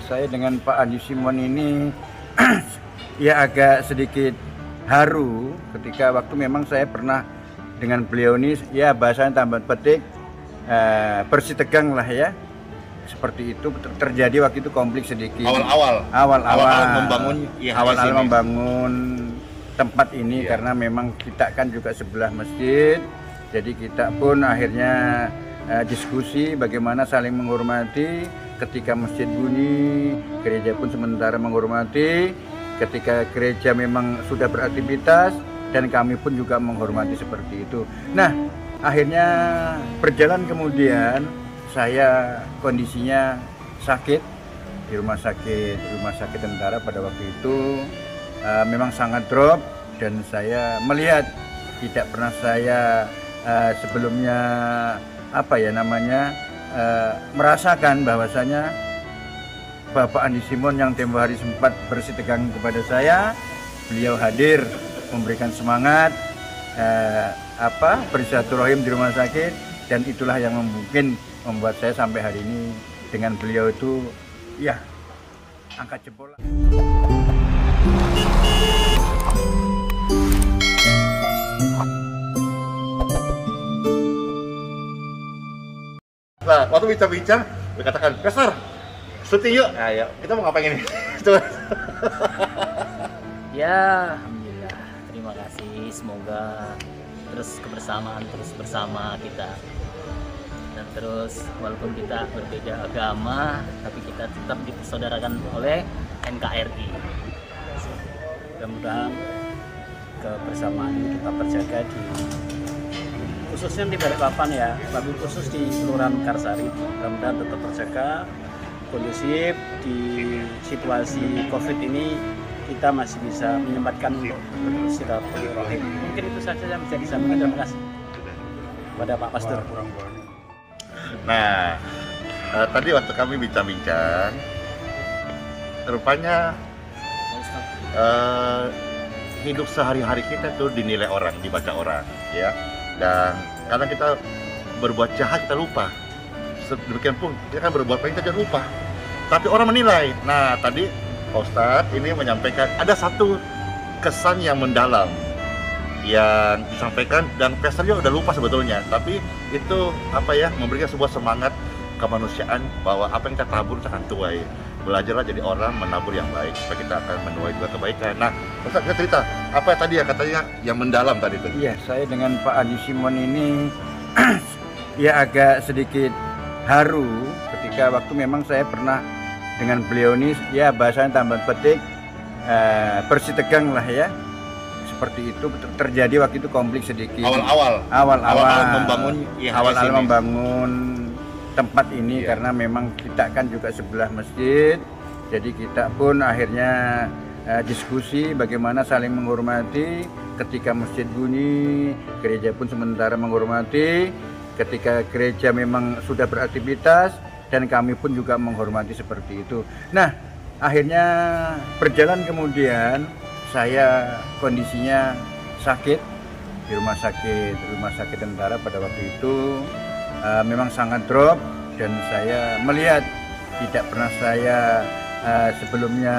saya dengan Pak Andi Simon ini ya agak sedikit haru ketika waktu memang saya pernah dengan beliau ini ya bahasanya tambah petik bersitegang lah ya, seperti itu terjadi waktu itu konflik sedikit awal-awal membangun tempat ini ya. Karena memang kita kan juga sebelah masjid, jadi kita pun akhirnya diskusi bagaimana saling menghormati. Ketika masjid bunyi, gereja pun sementara menghormati. Ketika gereja memang sudah beraktivitas, dan kami pun juga menghormati seperti itu. Nah, akhirnya berjalan kemudian saya kondisinya sakit di rumah sakit tentara pada waktu itu, memang sangat drop, dan saya melihat tidak pernah saya sebelumnya merasakan bahwasanya Bapak Andi Simon yang tempo hari sempat bersitegang kepada saya, beliau hadir memberikan semangat, bersilaturahim di rumah sakit, dan itulah yang mungkin membuat saya sampai hari ini dengan beliau itu ya angkat jempol. Nah, waktu bincang-bincang, dia katakan, Pastor, syuting yuk. Nah, yuk, kita mau ngapain ini? Ya, alhamdulillah. Terima kasih. Semoga terus kebersamaan terus bersama kita. Dan terus walaupun kita berbeda agama, tapi kita tetap dipersaudarakan oleh NKRI. Mudah-mudahan kebersamaan ini kita terjaga khususnya di Balikpapan ya, tapi khusus di Kelurahan Mekarsari. Mudah-mudahan tetap terjaga kondusif di situasi COVID ini. Kita masih bisa menyempatkan untuk silaturahim. Mungkin itu saja yang bisa disampaikan. Terima kasih kepada Pak Pastor. Nah, tadi waktu kami bincang-bincang, rupanya hidup sehari-hari kita tuh dinilai orang, dibaca orang, ya. Dan kadang kita berbuat jahat kita lupa. Demikian pun kita kan berbuat baik kita lupa. Tapi orang menilai. Nah, tadi Pak Ustadz ini menyampaikan ada satu kesan yang mendalam yang disampaikan, dan pesernya udah lupa sebetulnya. Tapi itu memberikan sebuah semangat kemanusiaan bahwa apa yang kita tabur kita akan tuai. Belajarlah jadi orang menabur yang baik supaya kita akan menuai juga kebaikan. Nah, Ustaz, kita cerita apa tadi ya katanya yang mendalam tadi itu? Iya, saya dengan Pak Andi Simon ini ya agak sedikit haru ketika waktu memang saya pernah dengan beliau ini ya bahasanya tambah petik bersitegang lah ya, seperti itu terjadi waktu itu konflik sedikit. Awal-awal membangun tempat ini ya. Karena memang kita kan juga sebelah masjid, jadi kita pun akhirnya diskusi bagaimana saling menghormati. Ketika masjid bunyi, gereja pun sementara menghormati. Ketika gereja memang sudah beraktivitas, dan kami pun juga menghormati seperti itu. Nah, akhirnya berjalan kemudian saya kondisinya sakit di rumah sakit tentara pada waktu itu, memang sangat drop, dan saya melihat tidak pernah saya sebelumnya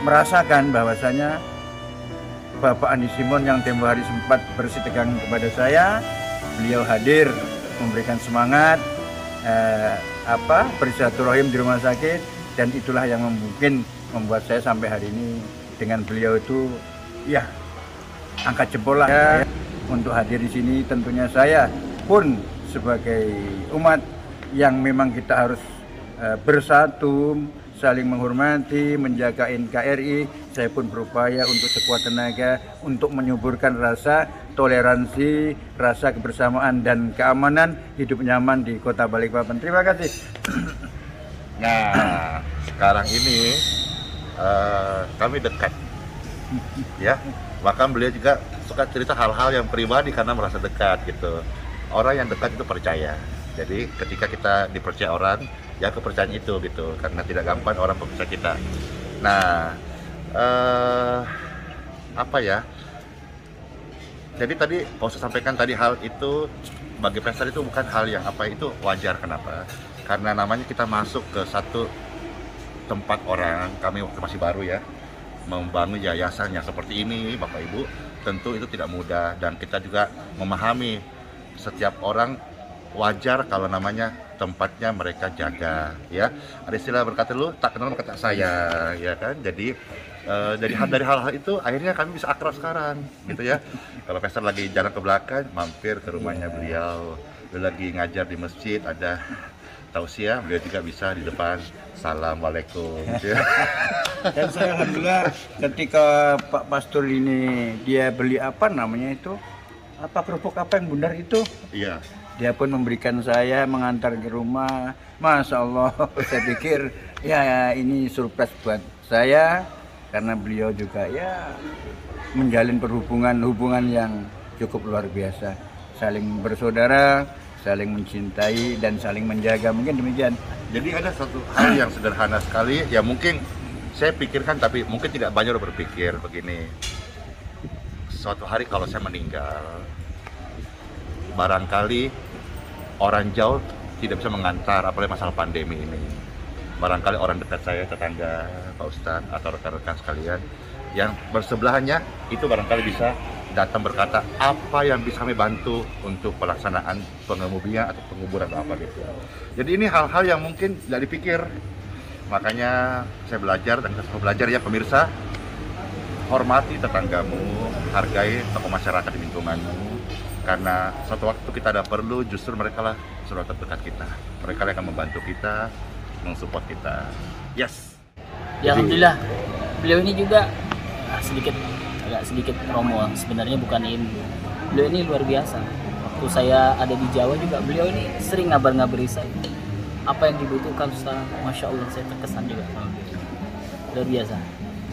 merasakan bahwasanya Bapak Andi Simon yang tempo hari sempat bersitegang kepada saya, beliau hadir memberikan semangat, bersilaturahim di rumah sakit, dan itulah yang mungkin membuat saya sampai hari ini dengan beliau itu ya angkat jempol lah ya. Untuk hadir di sini tentunya saya pun sebagai umat yang memang kita harus bersatu, saling menghormati, menjaga NKRI. Saya pun berupaya untuk sekuat tenaga untuk menyuburkan rasa toleransi, rasa kebersamaan dan keamanan, hidup nyaman di Kota Balikpapan. Terima kasih. Nah, sekarang ini kami dekat, ya. Bahkan beliau juga suka cerita hal-hal yang pribadi karena merasa dekat gitu. Orang yang dekat itu percaya. Jadi ketika kita dipercaya orang, ya kepercayaan itu gitu, karena tidak gampang orang percaya kita. Nah, jadi tadi Pak Ustadz sampaikan tadi hal itu bagi pastor itu bukan hal yang itu wajar. Kenapa? karena namanya kita masuk ke satu tempat orang, kami waktu masih baru ya, membangun yayasan yang seperti ini, Bapak Ibu, tentu itu tidak mudah, dan kita juga memahami setiap orang wajar kalau namanya tempatnya mereka jaga, ya. Ada istilah berkata lu tak kenal maka tak sayang, ya kan. Jadi dari hal-hal itu akhirnya kami bisa akrab sekarang, gitu ya. Kalau Pastor lagi jalan ke belakang, mampir ke rumahnya beliau. Beliau lagi ngajar di masjid, ada tausiah, beliau juga bisa di depan assalamualaikum, gitu ya. Dan saya alhamdulillah ketika Pak Pastor ini dia beli apa namanya itu, apa kerupuk apa yang bundar itu, Iya. dia pun memberikan saya, mengantar ke rumah. Masya Allah, saya pikir ya ini surprise buat saya karena beliau juga ya menjalin hubungan yang cukup luar biasa, saling bersaudara, saling mencintai dan saling menjaga, mungkin demikian. Jadi ada satu hal yang sederhana sekali, ya mungkin saya pikirkan tapi mungkin tidak banyak orang berpikir begini. Suatu hari kalau saya meninggal, barangkali orang jauh tidak bisa mengantar, apalagi masalah pandemi ini. Barangkali orang dekat saya, tetangga, Pak Ustadz, atau rekan-rekan sekalian yang bersebelahnya itu barangkali bisa datang berkata apa yang bisa kami bantu untuk pelaksanaan pengemudian atau penguburan atau apa gitu. Jadi ini hal-hal yang mungkin tidak dipikir. Makanya saya belajar dan saya belajar ya pemirsa, hormati tetanggamu, hargai tokoh masyarakat di lingkunganmu. Karena suatu waktu kita ada perlu, justru mereka lah saudara terdekat kita. Mereka yang akan membantu kita, mensupport kita. Yes. Ya alhamdulillah, beliau ini juga agak sedikit promo, sebenarnya bukan ini. Beliau ini luar biasa. Waktu saya ada di Jawa juga, beliau ini sering ngabar-ngabari saya. Apa yang dibutuhkan, Ustaz? Masya Allah, saya terkesan juga sama beliau. Luar biasa.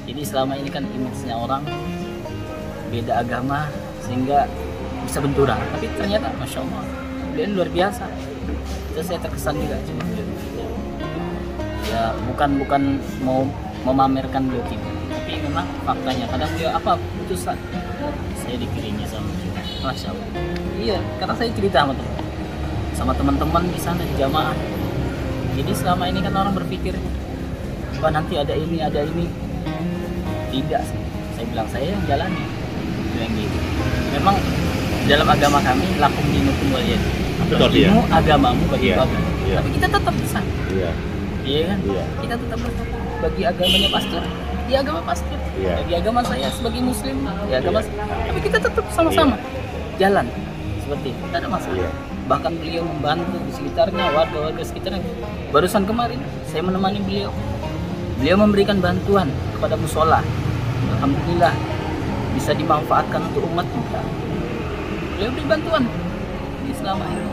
Jadi selama ini kan image-nya orang beda agama sehingga bisa benturan, tapi ternyata Masya Allah beliau luar biasa. Terus saya terkesan juga sama beliau. Ya bukan mau memamerkan beliau tidak, tapi memang faktanya kadang beliau apa putusan saya dikirinya sama beliau. Masya Allah. Iya, karena saya cerita sama teman-teman di sana di jamaah. Jadi selama ini kan orang berpikir wah nanti ada ini. Tidak, saya bilang saya yang jalani. Bilang gitu. Memang dalam agama kami lakum dinukum waliyadin. Bagimu agamamu bagi aku. Tapi kita tetap bisa. Iya kan? Kita tetap bersama. Bagi agamanya pastor, dia agama pastor. Bagi agama saya sebagai muslim, ya agama saya. Tapi kita tetap sama-sama jalan seperti itu. Tidak ada masalah. Bahkan beliau membantu di sekitarnya, warga-warga sekitarnya. Barusan kemarin saya menemani beliau. Beliau memberikan bantuan kepada musola. Alhamdulillah bisa dimanfaatkan untuk umat kita. Beliau beri bantuan di selama ini.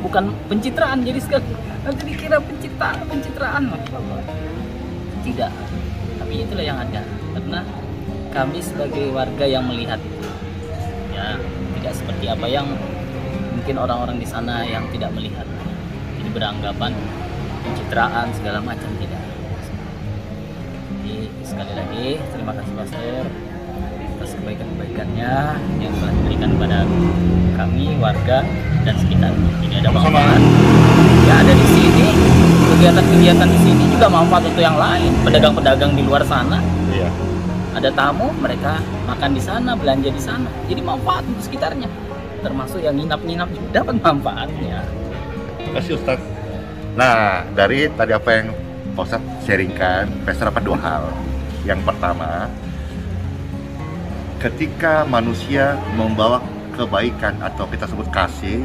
Bukan pencitraan, jadi sekali nanti dikira pencitraan. Tidak, tapi itulah yang ada. Karena kami sebagai warga yang melihat itu, ya tidak seperti apa yang mungkin orang-orang di sana yang tidak melihat. Jadi beranggapan pencitraan segala macam, tidak. Jadi sekali lagi terima kasih Pastor atas kebaikan-kebaikannya yang telah diberikan kepada kami warga dan sekitar. Ini ada manfaat yang ada di sini, kegiatan-kegiatan di sini juga manfaat untuk yang lain. Pedagang-pedagang di luar sana, ada tamu, mereka makan di sana, belanja di sana, jadi manfaat untuk sekitarnya. Termasuk yang nginap-nginap juga dapat manfaatnya. Terima kasih Ustaz. Nah, dari tadi apa yang Pak Ustaz sharingkan, Pastor dapat dua hal. Yang pertama, ketika manusia membawa kebaikan atau kita sebut kasih,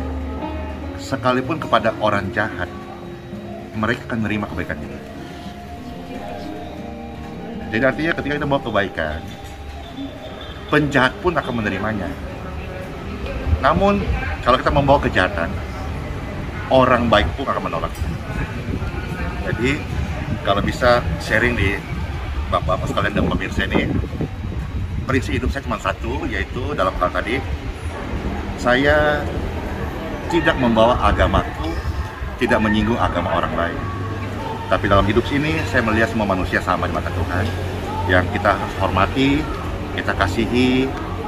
sekalipun kepada orang jahat, mereka akan menerima kebaikan itu. Jadi artinya ketika kita membawa kebaikan, penjahat pun akan menerimanya. Namun kalau kita membawa kejahatan, orang baik pun akan menolak. Jadi kalau bisa sharing di bapak-bapak sekalian dan pemirsa ini, prinsip hidup saya cuma satu, yaitu dalam hal tadi, saya tidak membawa agamaku, tidak menyinggung agama orang lain. Tapi dalam hidup sini saya melihat semua manusia sama di mata Tuhan, yang kita harus hormati, kita kasihi,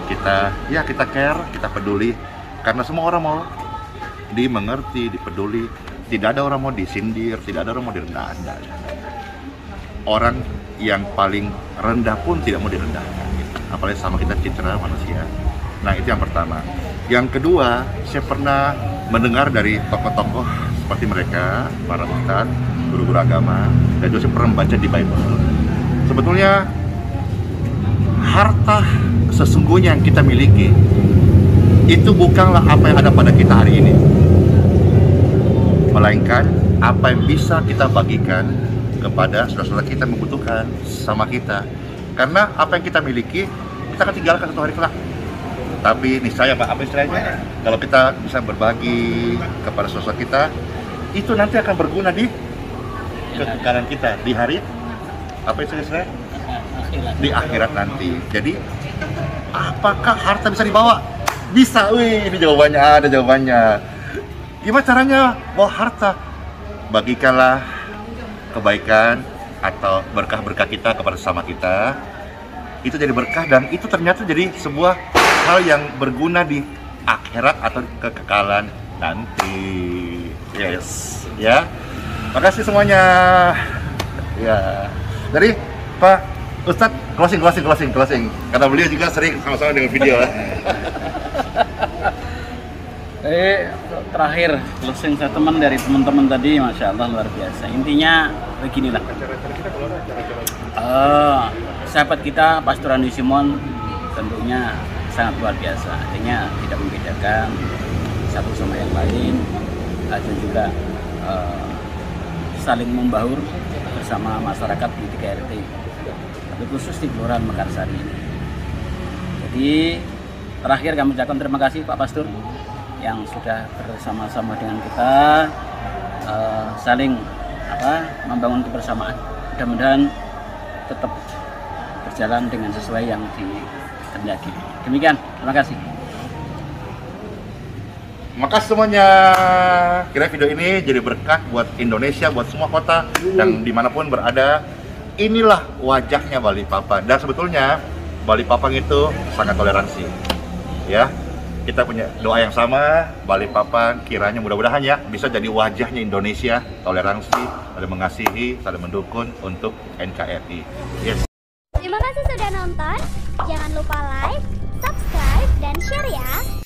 kita care, kita peduli, karena semua orang mau dimengerti, dipeduli, Tidak ada orang mau disindir, tidak ada orang mau direndahkan. Orang yang paling rendah pun tidak mau direndahkan, gitu. Apalagi sama kita citra manusia. Nah, itu yang pertama. Yang kedua, saya pernah mendengar dari tokoh-tokoh seperti mereka, para ustadz, guru-guru agama, dan juga saya pernah membaca di Bible. Sebetulnya harta sesungguhnya yang kita miliki itu bukanlah apa yang ada pada kita hari ini, melainkan apa yang bisa kita bagikan kepada saudara-saudara kita yang membutuhkan sama kita. Karena apa yang kita miliki kita akan tinggalkan satu hari kelak. Tapi niscaya apa istilahnya, kalau kita bisa berbagi kepada saudara kita, itu nanti akan berguna di kekekalan kita di hari apa istilahnya, di akhirat nanti. Jadi apakah harta bisa dibawa? Bisa, wih, ini jawabannya, ada jawabannya. Gimana caranya bawa harta? Bagikanlah kebaikan atau berkah-berkah kita kepada sesama kita. Itu jadi berkah dan itu ternyata jadi sebuah hal yang berguna di akhirat atau kekekalan nanti. Yes, ya. Makasih semuanya. Ya. Dari Pak Ustadz, closing. Karena beliau juga sering sama-sama dengan video. Terakhir closing statement dari teman-teman tadi, masya Allah luar biasa. Intinya beginilah, sahabat kita Pastor Andi Simon tentunya sangat luar biasa. Artinya tidak membedakan satu sama yang lain, dan juga saling membaur bersama masyarakat di 3 RT, tapi khusus di Kelurahan Mekarsari ini. Jadi terakhir kami ucapkan terima kasih Pak Pastor yang sudah bersama-sama dengan kita, saling membangun kebersamaan. Mudah-mudahan tetap berjalan dengan sesuai yang dikehendaki. Demikian, terima kasih. Makasih semuanya. Kira video ini jadi berkah buat Indonesia, buat semua kota dan dimanapun berada. Inilah wajahnya Balikpapan. Dan sebetulnya Balikpapan itu sangat toleransi. Ya, kita punya doa yang sama. Balikpapan kiranya mudah-mudahan ya bisa jadi wajahnya Indonesia, toleransi, saling mengasihi, saling mendukung untuk NKRI. Yes. Terima kasih sudah nonton. Jangan lupa like, subscribe, dan share ya.